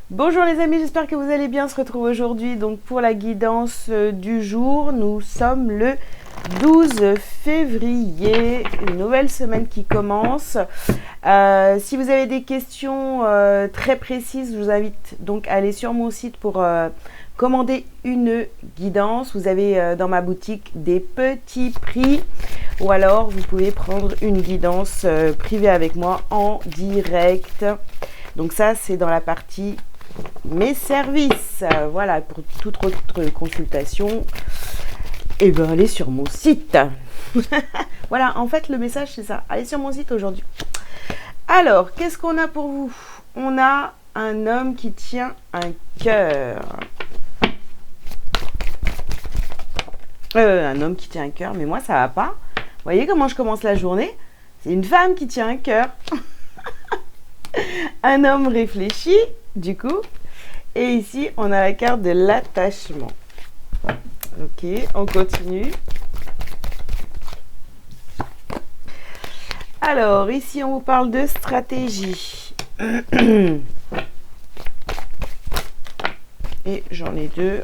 Bonjour les amis, j'espère que vous allez bien. On se retrouve aujourd'hui donc pour la guidance du jour. Nous sommes le 12 février, une nouvelle semaine qui commence. Si vous avez des questions très précises, je vous invite donc à aller sur mon site pour commander une guidance. Vous avez dans ma boutique des petits prix ou alors vous pouvez prendre une guidance privée avec moi en direct. Donc ça, c'est dans la partie mes services. Voilà, pour toute autre consultation, et ben allez sur mon site. Voilà, en fait, le message, c'est ça. Allez sur mon site aujourd'hui. Alors, qu'est-ce qu'on a pour vous? On a un homme qui tient un cœur. Un homme qui tient un cœur, mais moi, ça va pas. Vous voyez comment je commence la journée? C'est une femme qui tient un cœur. Un homme réfléchi, du coup. Et ici, on a la carte de l'attachement. Ok, on continue. Alors, ici, on vous parle de stratégie. Et j'en ai deux.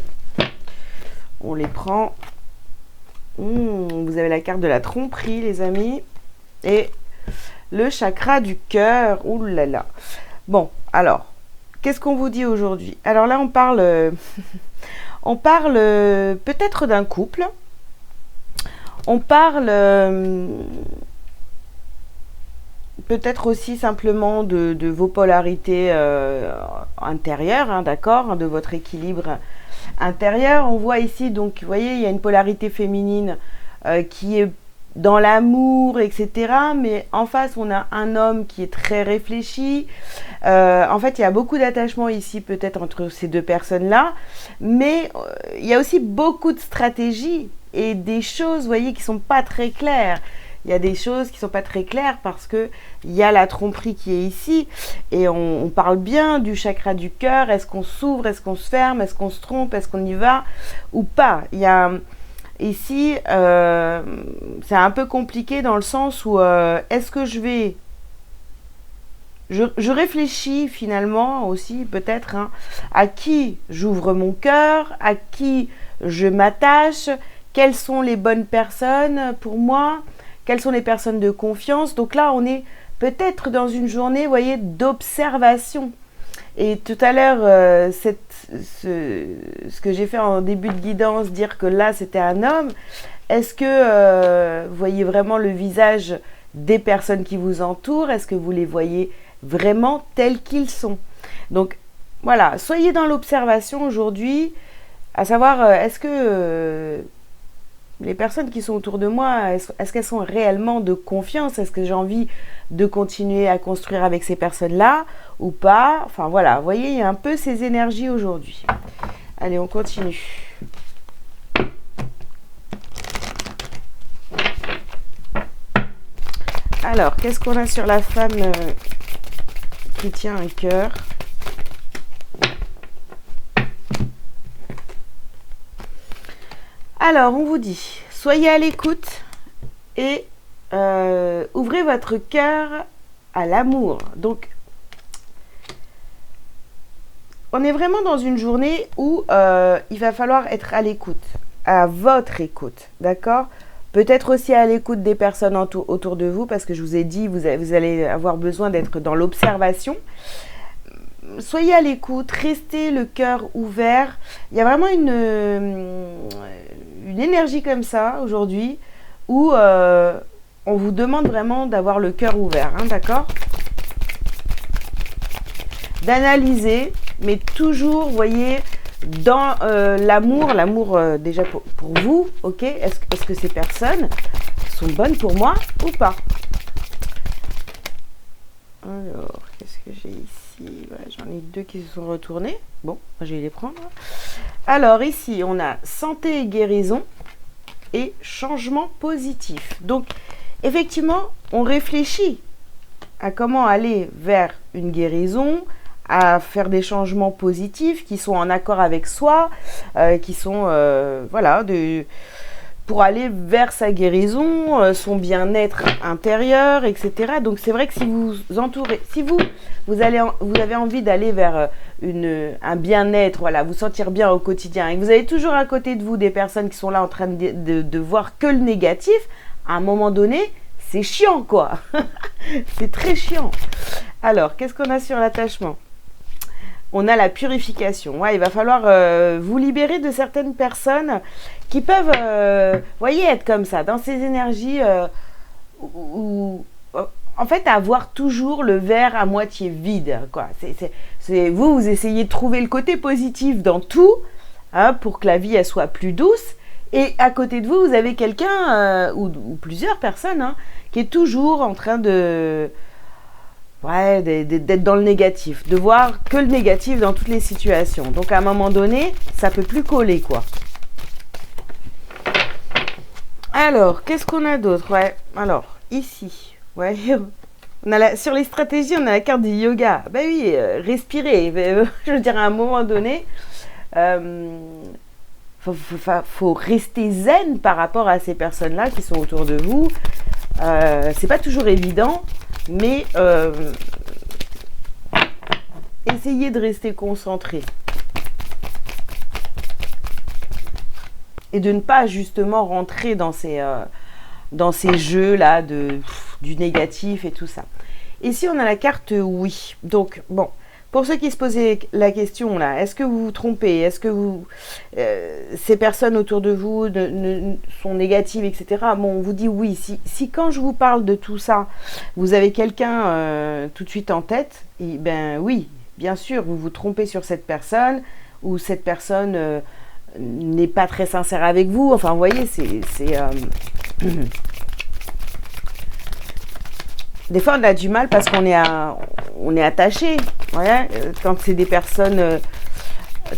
On les prend. Vous avez la carte de la tromperie, les amis. Et le chakra du cœur. Ouh là là. Bon, alors, qu'est-ce qu'on vous dit aujourd'hui? Alors là, on parle peut-être d'un couple. On parle peut-être aussi simplement de vos polarités intérieures, hein, d'accord, hein, de votre équilibre intérieur. On voit ici, donc, vous voyez, il y a une polarité féminine qui est dans l'amour, etc. Mais en face, on a un homme qui est très réfléchi. En fait, il y a beaucoup d'attachement ici, peut-être entre ces deux personnes-là. Mais il y a aussi beaucoup de stratégies et des choses, vous voyez, qui ne sont pas très claires. Il y a des choses qui ne sont pas très claires parce qu'il y a la tromperie qui est ici. Et on parle bien du chakra du cœur. Est-ce qu'on s'ouvre? Est-ce qu'on se ferme? Est-ce qu'on se trompe? Est-ce qu'on y va ou pas? Il y a... Ici, c'est un peu compliqué dans le sens où est-ce que je vais... Je réfléchis finalement aussi peut-être hein, à qui j'ouvre mon cœur, à qui je m'attache, quelles sont les bonnes personnes pour moi, quelles sont les personnes de confiance. Donc là, on est peut-être dans une journée, vous voyez, d'observation. Et tout à l'heure, ce que j'ai fait en début de guidance, dire que là c'était un homme, est-ce que vous voyez vraiment le visage des personnes qui vous entourent? Est-ce que vous les voyez vraiment tels qu'ils sont? Donc voilà, soyez dans l'observation aujourd'hui, à savoir est-ce que les personnes qui sont autour de moi, est-ce qu'elles sont réellement de confiance? Est-ce que j'ai envie de continuer à construire avec ces personnes-là ou pas? Enfin voilà, vous voyez, il y a un peu ces énergies aujourd'hui. Allez, on continue. Alors, qu'est-ce qu'on a sur la femme qui tient un cœur? Alors, on vous dit, soyez à l'écoute et ouvrez votre cœur à l'amour. Donc, on est vraiment dans une journée où il va falloir être à l'écoute, à votre écoute, d'accord? Peut-être aussi à l'écoute des personnes autour de vous, parce que je vous ai dit, vous allez avoir besoin d'être dans l'observation. Soyez à l'écoute, restez le cœur ouvert. Il y a vraiment une énergie comme ça aujourd'hui où on vous demande vraiment d'avoir le cœur ouvert, hein, d'accord? D'analyser, mais toujours, vous voyez, dans l'amour déjà pour vous, ok? Est-ce que ces personnes sont bonnes pour moi ou pas? Alors, qu'est-ce que j'ai ici? Voilà, j'en ai deux qui se sont retournés. Bon, je vais les prendre. Alors, ici, on a santé et guérison et changement positif. Donc, effectivement, on réfléchit à comment aller vers une guérison, à faire des changements positifs qui sont en accord avec soi, qui sont, voilà, pour aller vers sa guérison, son bien-être intérieur, etc. Donc c'est vrai que si vous entourez, si vous avez envie d'aller vers un bien-être, voilà, vous sentir bien au quotidien, et que vous avez toujours à côté de vous des personnes qui sont là en train de voir que le négatif, à un moment donné, c'est chiant, quoi. C'est très chiant. Alors, qu'est-ce qu'on a sur l'attachement? On a la purification. Ouais, il va falloir vous libérer de certaines personnes qui peuvent, voyez, être comme ça, dans ces énergies en fait, avoir toujours le verre à moitié vide, quoi. Vous essayez de trouver le côté positif dans tout, hein, pour que la vie elle soit plus douce. Et à côté de vous, vous avez quelqu'un ou plusieurs personnes, hein, qui est toujours en train d'être dans le négatif, de voir que le négatif dans toutes les situations. Donc à un moment donné, ça peut plus coller, quoi. Alors, qu'est-ce qu'on a d'autre? Ouais, alors, ici, ouais, sur les stratégies, on a la carte du yoga. Ben oui, respirer. Je veux dire, à un moment donné, faut rester zen par rapport à ces personnes-là qui sont autour de vous. C'est pas toujours évident, mais essayez de rester concentré. Et de ne pas justement rentrer dans ces jeux-là du négatif et tout ça. Ici, on a la carte oui. Donc, bon, pour ceux qui se posaient la question, là, est-ce que vous vous trompez? Est-ce que ces personnes autour de vous sont négatives, etc. Bon, on vous dit oui. Si quand je vous parle de tout ça, vous avez quelqu'un tout de suite en tête, et ben oui, bien sûr, vous vous trompez sur cette personne, ou cette personne n'est pas très sincère avec vous. Enfin, vous voyez, des fois, on a du mal parce qu'on est attaché. Ouais, quand c'est des personnes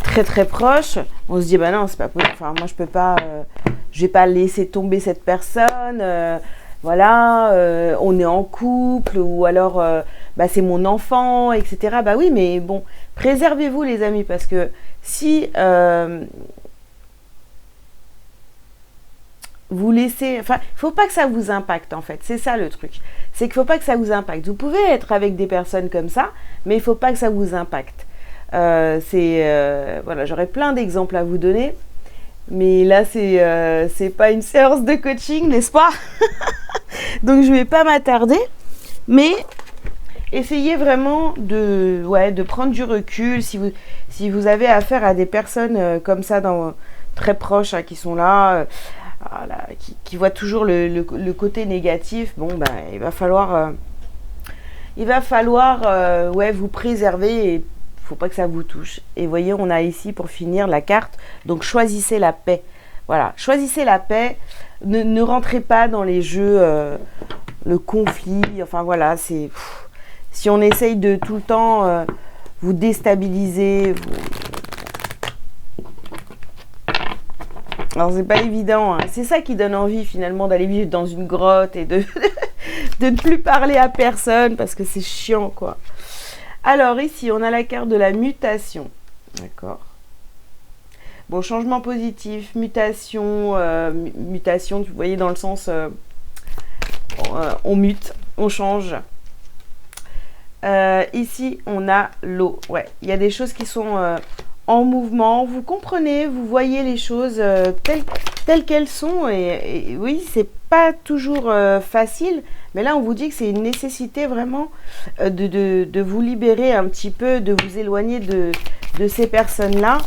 très très proches, on se dit bah non, c'est pas possible. Enfin, moi, je vais pas laisser tomber cette personne. Voilà, on est en couple, ou alors bah, c'est mon enfant, etc. Bah oui, mais bon, préservez-vous, les amis, parce que si vous laissez... Enfin, il ne faut pas que ça vous impacte, en fait. C'est ça, le truc. C'est qu'il ne faut pas que ça vous impacte. Vous pouvez être avec des personnes comme ça, mais il ne faut pas que ça vous impacte. Voilà, j'aurais plein d'exemples à vous donner. Mais là, c'est pas une séance de coaching, n'est-ce pas? Donc, je ne vais pas m'attarder. Mais essayez vraiment de prendre du recul. Si vous avez affaire à des personnes comme ça, très proches, hein, qui sont là... Voilà, qui voit toujours le côté négatif, bon ben il va falloir vous préserver, et faut pas que ça vous touche. Et voyez, on a ici pour finir la carte, donc choisissez la paix. Voilà, choisissez la paix, ne rentrez pas dans les jeux, le conflit, enfin voilà, si on essaye de tout le temps vous déstabiliser, alors c'est pas évident, hein. C'est ça qui donne envie finalement d'aller vivre dans une grotte et de ne plus parler à personne, parce que c'est chiant, quoi. Alors ici on a la carte de la mutation, d'accord. Bon, changement positif, mutation, mutation, vous voyez, dans le sens on mute, on change. Ici on a l'eau, ouais, il y a des choses qui sont en mouvement, vous comprenez, vous voyez les choses telles qu'elles sont, et oui, c'est pas toujours facile, mais là on vous dit que c'est une nécessité vraiment de vous libérer un petit peu, de vous éloigner de ces personnes-là.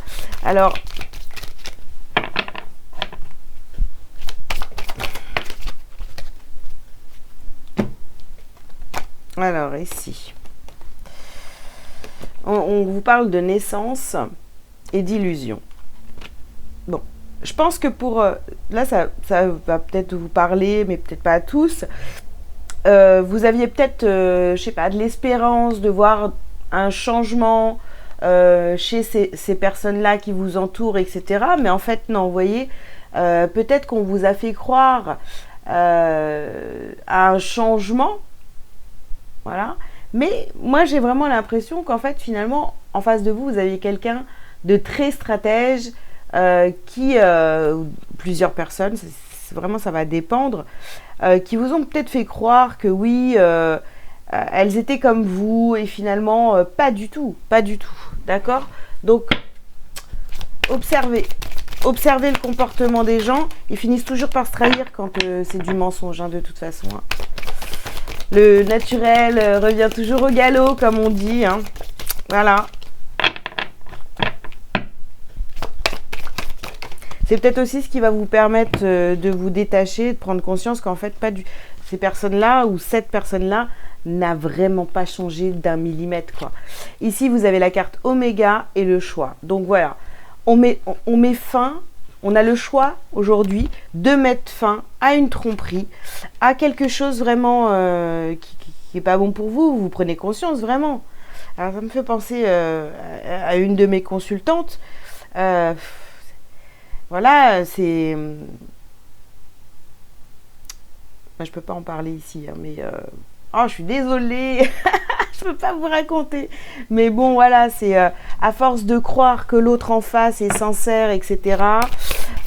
Alors ici, on vous parle de naissance et d'illusion. Bon, je pense que là, ça va peut-être vous parler, mais peut-être pas à tous. Vous aviez peut-être, je sais pas, de l'espérance de voir un changement chez ces personnes-là qui vous entourent, etc. Mais en fait, non, vous voyez, peut-être qu'on vous a fait croire à un changement, voilà. Mais moi, j'ai vraiment l'impression qu'en fait, finalement, en face de vous, vous avez quelqu'un de très stratège, plusieurs personnes, vraiment ça va dépendre, qui vous ont peut-être fait croire que oui, elles étaient comme vous et finalement pas du tout, d'accord? Donc observez le comportement des gens, ils finissent toujours par se trahir quand c'est du mensonge, hein, de toute façon. Hein. Le naturel revient toujours au galop, comme on dit, hein. Voilà. C'est peut-être aussi ce qui va vous permettre de vous détacher, de prendre conscience qu'en fait, ces personnes-là ou cette personne-là n'a vraiment pas changé d'un millimètre, quoi. Ici, vous avez la carte Oméga et le choix. Donc voilà, on met fin, on a le choix aujourd'hui de mettre fin à une tromperie, à quelque chose vraiment qui n'est pas bon pour vous. Vous prenez conscience vraiment. Alors ça me fait penser à une de mes consultantes. Voilà, c'est... je peux pas en parler ici, hein, mais... Oh, je suis désolée, je peux pas vous raconter. Mais bon, voilà, c'est à force de croire que l'autre en face est sincère, etc.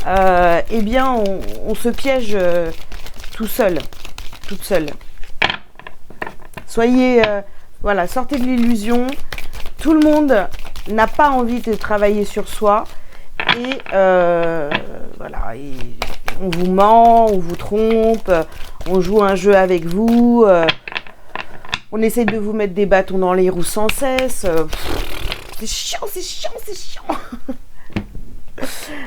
Eh bien, on se piège tout seul, toute seule. Soyez... voilà, sortez de l'illusion. Tout le monde n'a pas envie de travailler sur soi. Et voilà, on vous ment, on vous trompe, on joue un jeu avec vous, on essaie de vous mettre des bâtons dans les roues sans cesse. C'est chiant, c'est chiant, c'est chiant.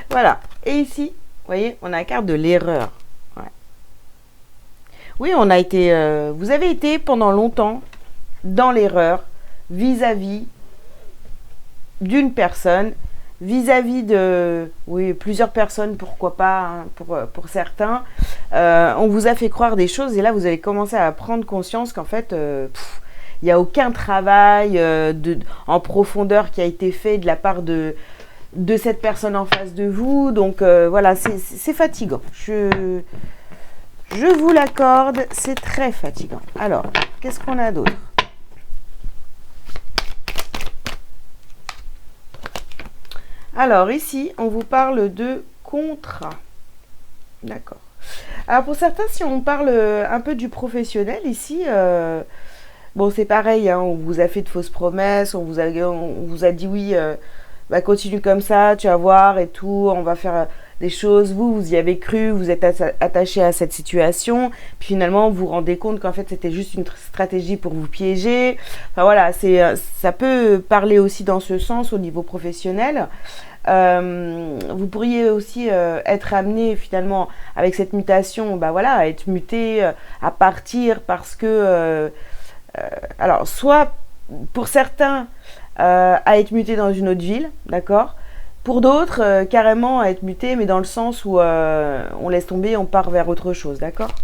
Voilà. Et ici, vous voyez, on a la carte de l'erreur. Ouais. Oui, on a été, vous avez été pendant longtemps dans l'erreur vis-à-vis d'une personne, vis-à-vis de plusieurs personnes, pourquoi pas, hein, pour certains. On vous a fait croire des choses et là, vous avez commencé à prendre conscience qu'en fait, il n'y a aucun travail en profondeur qui a été fait de la part de cette personne en face de vous. Donc voilà, c'est fatigant. Je vous l'accorde, c'est très fatigant. Alors, qu'est-ce qu'on a d'autre ? Alors ici, on vous parle de contrat. D'accord. Alors pour certains, si on parle un peu du professionnel ici, bon c'est pareil, hein, on vous a fait de fausses promesses, on vous a dit oui, bah, continue comme ça, tu vas voir et tout, on va faire des choses. Vous y avez cru, vous êtes attaché à cette situation, puis finalement vous vous rendez compte qu'en fait c'était juste une stratégie pour vous piéger. Enfin voilà, ça peut parler aussi dans ce sens au niveau professionnel. Vous pourriez aussi être amené finalement avec cette mutation, bah voilà, à être muté, à partir parce que alors soit pour certains à être muté dans une autre ville, d'accord, pour d'autres carrément à être muté mais dans le sens où on laisse tomber, on part vers autre chose, d'accord.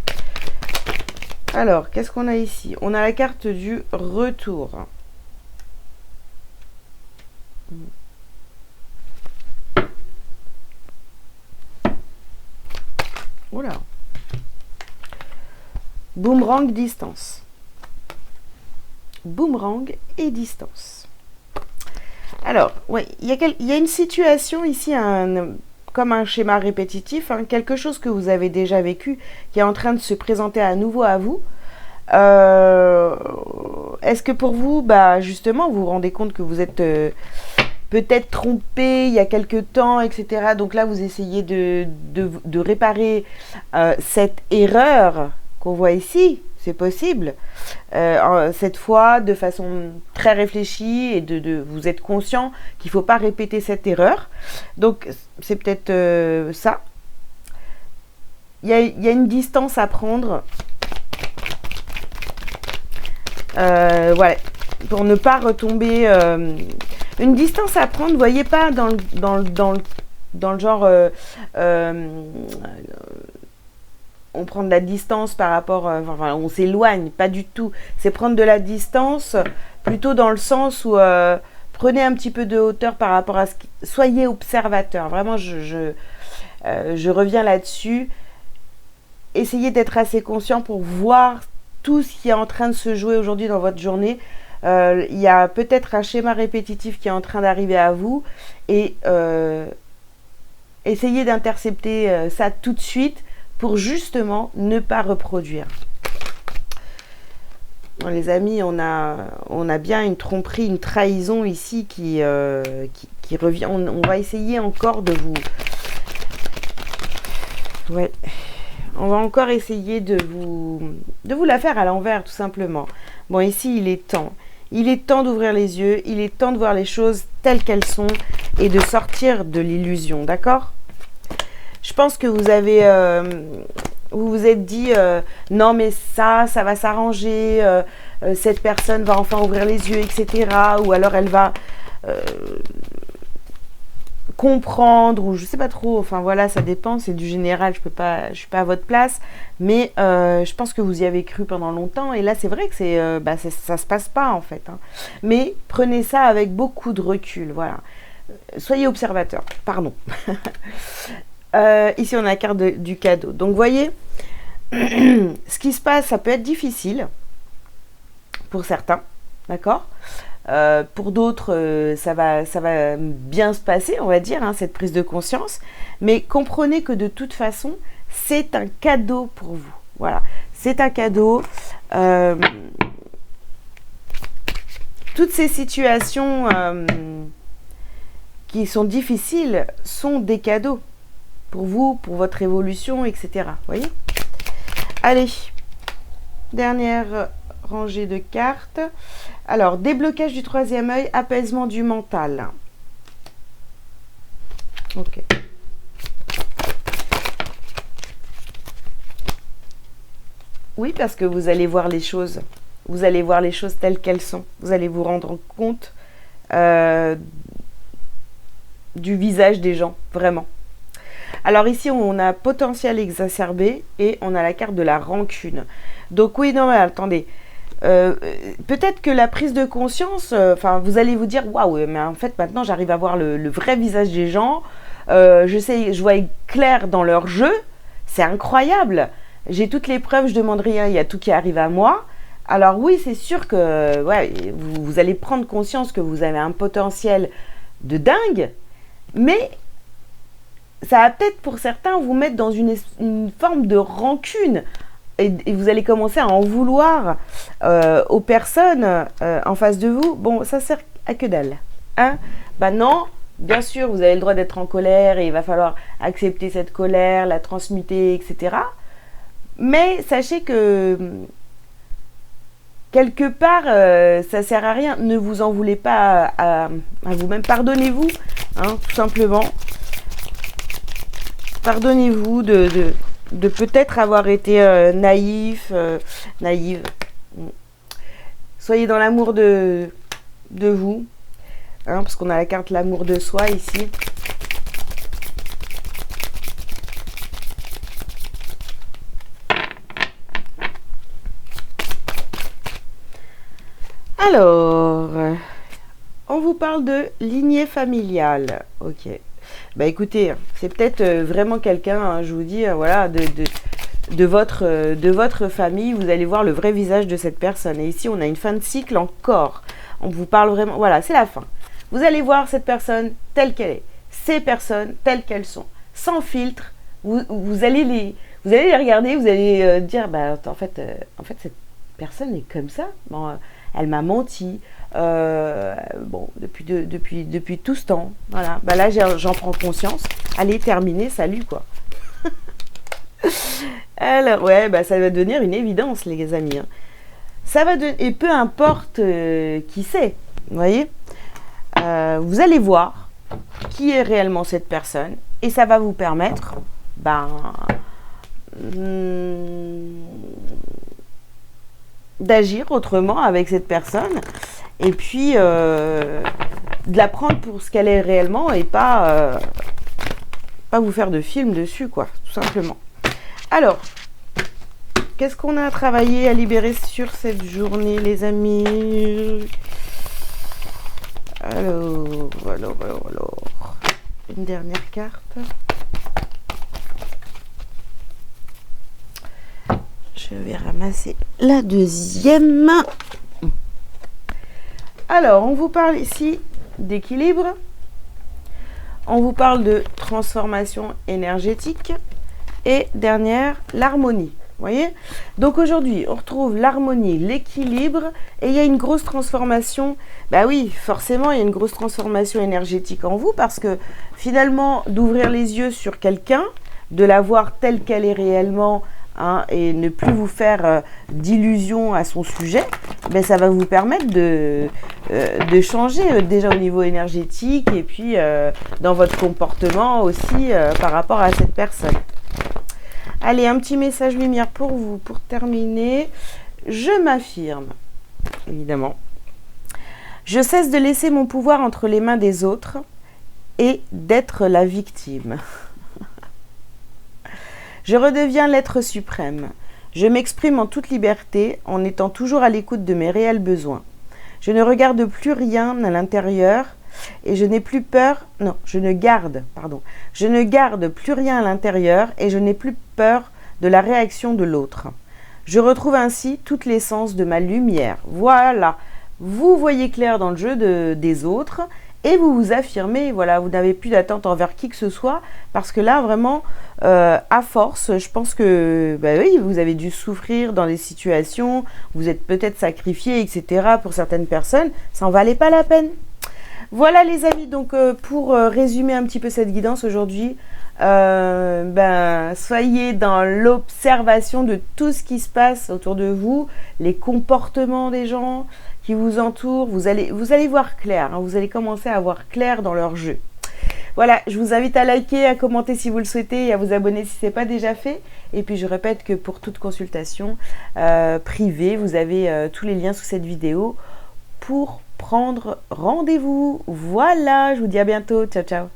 Alors qu'est-ce qu'on a ici? On a la carte du retour. Oula. Boomerang, distance. Boomerang et distance. Alors, ouais, il y a une situation ici, comme un schéma répétitif, hein, quelque chose que vous avez déjà vécu, qui est en train de se présenter à nouveau à vous. Est-ce que pour vous, bah, justement, vous vous rendez compte que vous êtes... peut-être trompé il y a quelque temps, etc. Donc là, vous essayez de réparer cette erreur qu'on voit ici. C'est possible. Cette fois, de façon très réfléchie et vous êtes conscient qu'il ne faut pas répéter cette erreur. Donc, c'est peut-être ça. Il y a une distance à prendre. Voilà. Pour ne pas retomber... une distance à prendre, vous voyez pas dans le genre on prend de la distance par rapport, enfin, on s'éloigne, pas du tout. C'est prendre de la distance plutôt dans le sens où prenez un petit peu de hauteur par rapport à soyez observateur. Vraiment, je reviens là-dessus. Essayez d'être assez conscient pour voir tout ce qui est en train de se jouer aujourd'hui dans votre journée. Il y a peut-être un schéma répétitif qui est en train d'arriver à vous et essayez d'intercepter ça tout de suite pour justement ne pas reproduire. Bon, les amis, on a bien une tromperie, une trahison ici qui revient. On va essayer encore de vous... Ouais. On va encore essayer de vous la faire à l'envers, tout simplement. Bon, ici, il est temps. Il est temps d'ouvrir les yeux. Il est temps de voir les choses telles qu'elles sont et de sortir de l'illusion, d'accord? Je pense que vous avez... vous vous êtes dit, non, mais ça va s'arranger. Cette personne va enfin ouvrir les yeux, etc. Ou alors elle va... comprendre, ou je sais pas trop, enfin voilà, ça dépend, c'est du général, je suis pas à votre place, mais je pense que vous y avez cru pendant longtemps, et là c'est vrai que ça se passe pas en fait, hein. Mais prenez ça avec beaucoup de recul, voilà, soyez observateur, pardon. Ici on a la carte du cadeau, donc voyez, ce qui se passe, ça peut être difficile, pour certains, d'accord? Pour d'autres, ça va bien se passer, on va dire, hein, cette prise de conscience. Mais comprenez que de toute façon, c'est un cadeau pour vous. Voilà, c'est un cadeau. Toutes ces situations qui sont difficiles sont des cadeaux pour vous, pour votre évolution, etc. Vous voyez? Allez, dernière rangée de cartes. Alors, déblocage du troisième œil, apaisement du mental. Ok. Oui, parce que vous allez voir les choses. Vous allez voir les choses telles qu'elles sont. Vous allez vous rendre compte du visage des gens, vraiment. Alors ici, on a potentiel exacerbé et on a la carte de la rancune. Donc oui, non, mais attendez. Peut-être que la prise de conscience, vous allez vous dire waouh, mais en fait maintenant j'arrive à voir le vrai visage des gens, je vois clair dans leur jeu, c'est incroyable, j'ai toutes les preuves, je demande rien, il y a tout qui arrive à moi. Alors oui, c'est sûr que ouais, vous allez prendre conscience que vous avez un potentiel de dingue, mais ça va peut-être pour certains vous mettre dans une forme de rancune. Et vous allez commencer à en vouloir aux personnes en face de vous. Bon, ça sert à que dalle. Hein? Bah non, bien sûr, vous avez le droit d'être en colère et il va falloir accepter cette colère, la transmuter, etc. Mais sachez que quelque part, ça sert à rien. Ne vous en voulez pas à vous-même. Pardonnez-vous, hein, tout simplement. Pardonnez-vous de peut-être avoir été naïve. Soyez dans l'amour de vous, hein, parce qu'on a la carte l'amour de soi ici. Alors, on vous parle de lignée familiale. Ok. Bah écoutez, c'est peut-être vraiment quelqu'un, hein, je vous dis, voilà, de votre famille, vous allez voir le vrai visage de cette personne. Et ici, on a une fin de cycle encore. On vous parle vraiment, voilà, c'est la fin. Vous allez voir cette personne telle qu'elle est, ces personnes telles qu'elles sont, sans filtre. Vous allez les regarder, vous allez dire, bah en fait, cette personne est comme ça. Bon, elle m'a menti. Bon, depuis tout ce temps, voilà. Bah là, j'en prends conscience. Allez, terminé, salut, quoi. Alors, ouais, bah ça va devenir une évidence, les amis, hein. Ça va et peu importe qui c'est, vous voyez, vous allez voir qui est réellement cette personne et ça va vous permettre, d'agir autrement avec cette personne et puis de la prendre pour ce qu'elle est réellement et pas vous faire de film dessus, quoi, tout simplement. Alors, qu'est-ce qu'on a à travailler, à libérer sur cette journée, les amis? Alors, une dernière carte. Je vais ramasser la deuxième. Alors, on vous parle ici d'équilibre. On vous parle de transformation énergétique. Et dernière, l'harmonie. Vous voyez? Donc aujourd'hui, on retrouve l'harmonie, l'équilibre, et il y a une grosse transformation. Bah oui, forcément, il y a une grosse transformation énergétique en vous, parce que finalement, d'ouvrir les yeux sur quelqu'un, de la voir telle qu'elle est réellement, hein, et ne plus vous faire d'illusions à son sujet, ben ça va vous permettre de changer déjà au niveau énergétique, et puis dans votre comportement aussi par rapport à cette personne. Allez, un petit message lumière pour vous, pour terminer. Je m'affirme, évidemment. Je cesse de laisser mon pouvoir entre les mains des autres et d'être la victime. Je redeviens l'être suprême. Je m'exprime en toute liberté en étant toujours à l'écoute de mes réels besoins. Je ne regarde plus rien à l'intérieur et je n'ai plus peur, non, je ne garde plus rien à l'intérieur et je n'ai plus peur de la réaction de l'autre. Je retrouve ainsi toute l'essence de ma lumière. Voilà, vous voyez clair dans le jeu des autres et vous vous affirmez, voilà, vous n'avez plus d'attente envers qui que ce soit parce que là, vraiment, à force, je pense que, bah oui, vous avez dû souffrir dans des situations, vous êtes peut-être sacrifié, etc. pour certaines personnes, ça n'en valait pas la peine. Voilà les amis, donc pour résumer un petit peu cette guidance aujourd'hui, soyez dans l'observation de tout ce qui se passe autour de vous, les comportements des gens qui vous entourent, vous allez voir clair, hein, vous allez commencer à voir clair dans leur jeu. Voilà, je vous invite à liker, à commenter si vous le souhaitez et à vous abonner si ce n'est pas déjà fait. Et puis je répète que pour toute consultation privée, vous avez tous les liens sous cette vidéo pour prendre rendez-vous. Voilà, je vous dis à bientôt. Ciao, ciao.